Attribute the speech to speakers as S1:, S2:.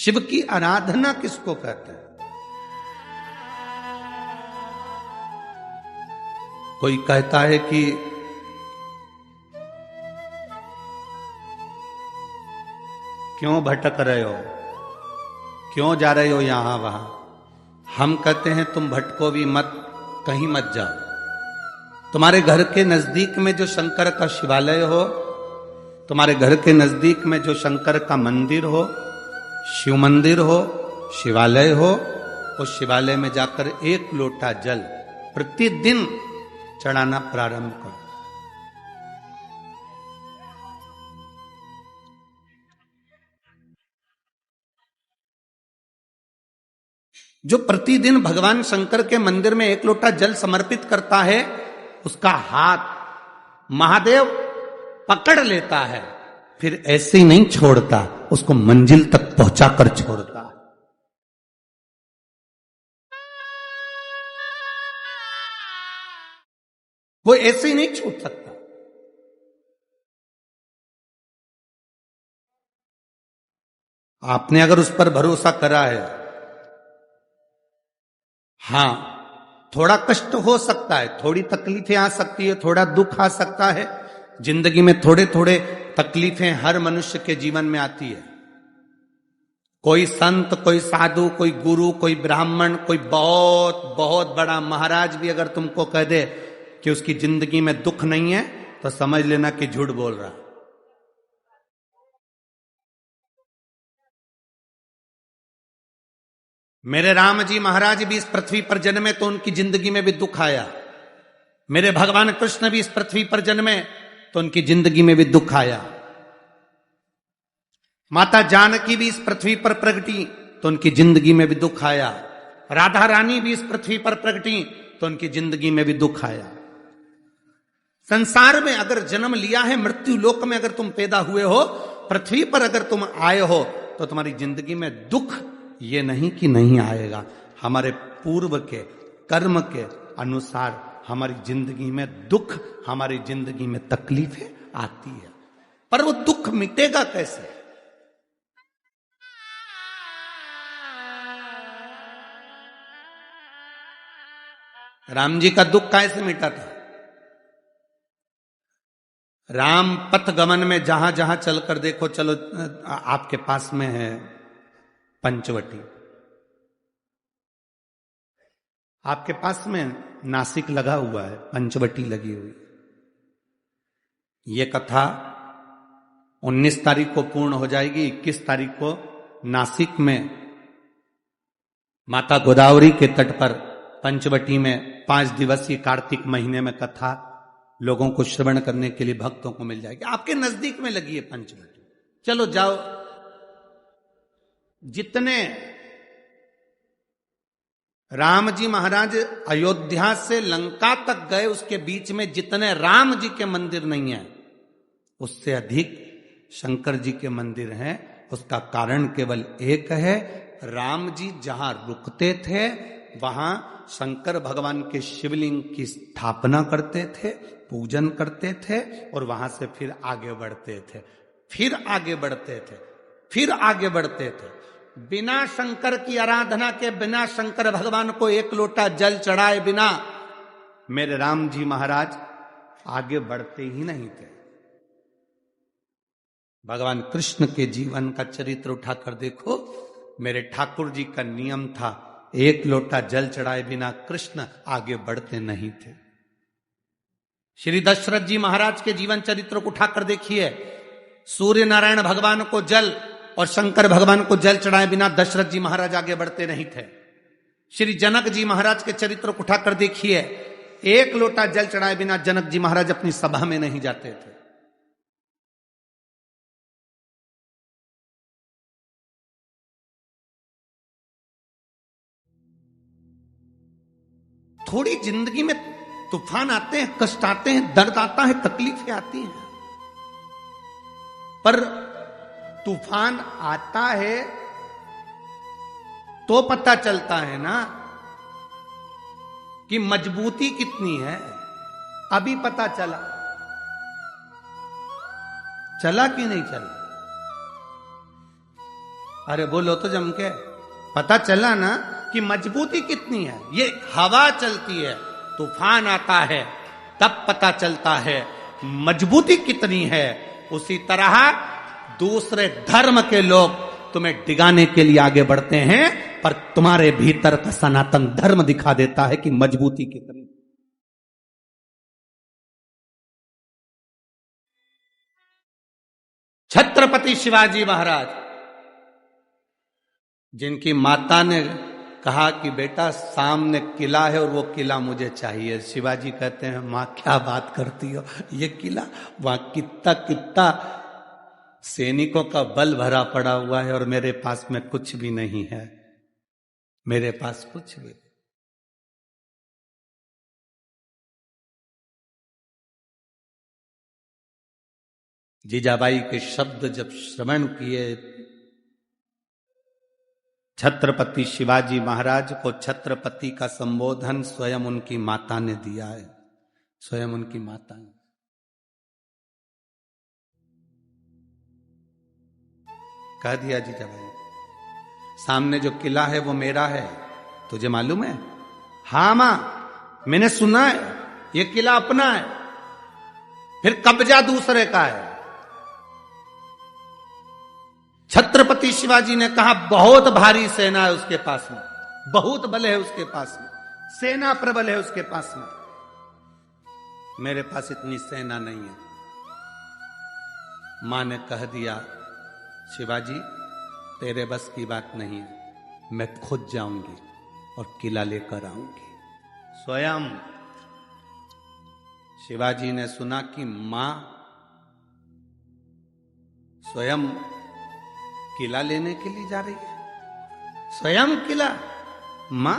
S1: शिव की आराधना किसको कहते हैं? कोई कहता है कि क्यों भटक रहे हो, क्यों जा रहे हो यहां वहां। हम कहते हैं तुम भटको भी मत, कहीं मत जाओ। तुम्हारे घर के नजदीक में जो शंकर का शिवालय हो, तुम्हारे घर के नजदीक में जो शंकर का मंदिर हो, शिव मंदिर हो, शिवालय हो, उस शिवालय में जाकर एक लोटा जल प्रतिदिन चढ़ाना प्रारंभ करो। जो प्रतिदिन भगवान शंकर के मंदिर में एक लोटा जल समर्पित करता है, उसका हाथ महादेव पकड़ लेता है, फिर ऐसे ही नहीं छोड़ता, उसको मंजिल तक पहुंचाकर छोड़ता है। वो ऐसे ही नहीं छूट सकता। आपने अगर उस पर भरोसा करा है, हां थोड़ा कष्ट हो सकता है, थोड़ी तकलीफें आ सकती है, थोड़ा दुख आ सकता है, जिंदगी में थोड़े थोड़े तकलीफें हर मनुष्य के जीवन में आती है। कोई संत, कोई साधु, कोई गुरु, कोई ब्राह्मण, कोई बहुत बहुत बड़ा महाराज भी अगर तुमको कह दे कि उसकी जिंदगी में दुख नहीं है, तो समझ लेना कि झूठ बोल रहा। मेरे राम जी महाराज भी इस पृथ्वी पर जन्मे तो उनकी जिंदगी में भी दुख आया। मेरे भगवान कृष्ण भी इस पृथ्वी पर जन्मे तो उनकी जिंदगी में भी दुख आया। माता जानकी भी इस पृथ्वी पर प्रगटी तो उनकी जिंदगी में भी दुख आया। राधा रानी भी इस पृथ्वी पर प्रगटी तो उनकी जिंदगी में भी दुख आया। संसार में अगर जन्म लिया है, मृत्यु लोक में अगर तुम पैदा हुए हो, पृथ्वी पर अगर तुम आए हो, तो तुम्हारी जिंदगी में दुख ये नहीं कि नहीं आएगा। हमारे पूर्व के कर्म के अनुसार हमारी जिंदगी में दुख, हमारी जिंदगी में तकलीफें आती है, पर वो दुख मिटेगा कैसे? राम जी का दुख कैसे मिटा था? राम पथ गमन में जहां जहां चलकर देखो, चलो आपके पास में है पंचवटी, आपके पास में नासिक लगा हुआ है, पंचवटी लगी हुई। ये कथा 19 तारीख को पूर्ण हो जाएगी। 21 तारीख को नासिक में माता गोदावरी के तट पर पंचवटी में 5 दिवसीय कार्तिक महीने में कथा लोगों को श्रवण करने के लिए भक्तों को मिल जाएगी। आपके नजदीक में लगी है पंचवटी, चलो जाओ। जितने राम जी महाराज अयोध्या से लंका तक गए, उसके बीच में जितने राम जी के मंदिर नहीं है, उससे अधिक शंकर जी के मंदिर हैं। उसका कारण केवल एक है, राम जी जहां रुकते थे वहां शंकर भगवान के शिवलिंग की स्थापना करते थे, पूजन करते थे, और वहां से फिर आगे बढ़ते थे, फिर आगे बढ़ते थे, फिर आगे बढ़ते थे। बिना शंकर की आराधना के, बिना शंकर भगवान को एक लोटा जल चढ़ाए बिना मेरे राम जी महाराज आगे बढ़ते ही नहीं थे। भगवान कृष्ण के जीवन का चरित्र उठाकर देखो। मेरे ठाकुर जी का नियम था, एक लोटा जल चढ़ाए बिना कृष्ण आगे बढ़ते नहीं थे। श्री दशरथ जी महाराज के जीवन चरित्र को उठाकर देखिए। सूर्य नारायण भगवान को जल और शंकर भगवान को जल चढ़ाए बिना दशरथ जी महाराज आगे बढ़ते नहीं थे। श्री जनक जी महाराज के चरित्र को उठाकर देखिए। एक लोटा जल चढ़ाए बिना जनक जी महाराज अपनी सभा में नहीं जाते थे। थोड़ी जिंदगी में तूफान आते हैं, कष्ट आते हैं, दर्द आता है, तकलीफें आती हैं, पर तूफान आता है तो पता चलता है ना कि मजबूती कितनी है। अभी पता चला, चला कि नहीं चला? अरे बोलो तो जम के। पता चला ना कि मजबूती कितनी है। ये हवा चलती है, तूफान आता है, तब पता चलता है मजबूती कितनी है। उसी तरह दूसरे धर्म के लोग तुम्हें डिगाने के लिए आगे बढ़ते हैं, पर तुम्हारे भीतर का सनातन धर्म दिखा देता है कि मजबूती कितनी। छत्रपति शिवाजी महाराज, जिनकी माता ने कहा कि बेटा सामने किला है और वो किला मुझे चाहिए, शिवाजी कहते हैं मां क्या बात करती हो, ये किला वहां कितना कितना सैनिकों का बल भरा पड़ा हुआ है और मेरे पास में कुछ भी नहीं है, मेरे पास कुछ भी। जीजाबाई के शब्द जब श्रवण किए, छत्रपति शिवाजी महाराज को छत्रपति का संबोधन स्वयं उनकी माता ने दिया है, स्वयं उनकी माता ने। कह दिया जीजाबाई, सामने जो किला है वो मेरा है, तुझे मालूम है? हाँ मां, मैंने सुना है, ये किला अपना है, फिर कब्जा दूसरे का है। छत्रपति शिवाजी ने कहा बहुत भारी सेना है उसके पास में, बहुत बल है उसके पास में, सेना प्रबल है उसके पास में, मेरे पास इतनी सेना नहीं है। मां ने कह दिया शिवाजी तेरे बस की बात नहीं है, मैं खुद जाऊंगी और किला लेकर आऊंगी। स्वयं शिवाजी ने सुना कि मां स्वयं किला लेने के लिए जा रही है, स्वयं किला। मां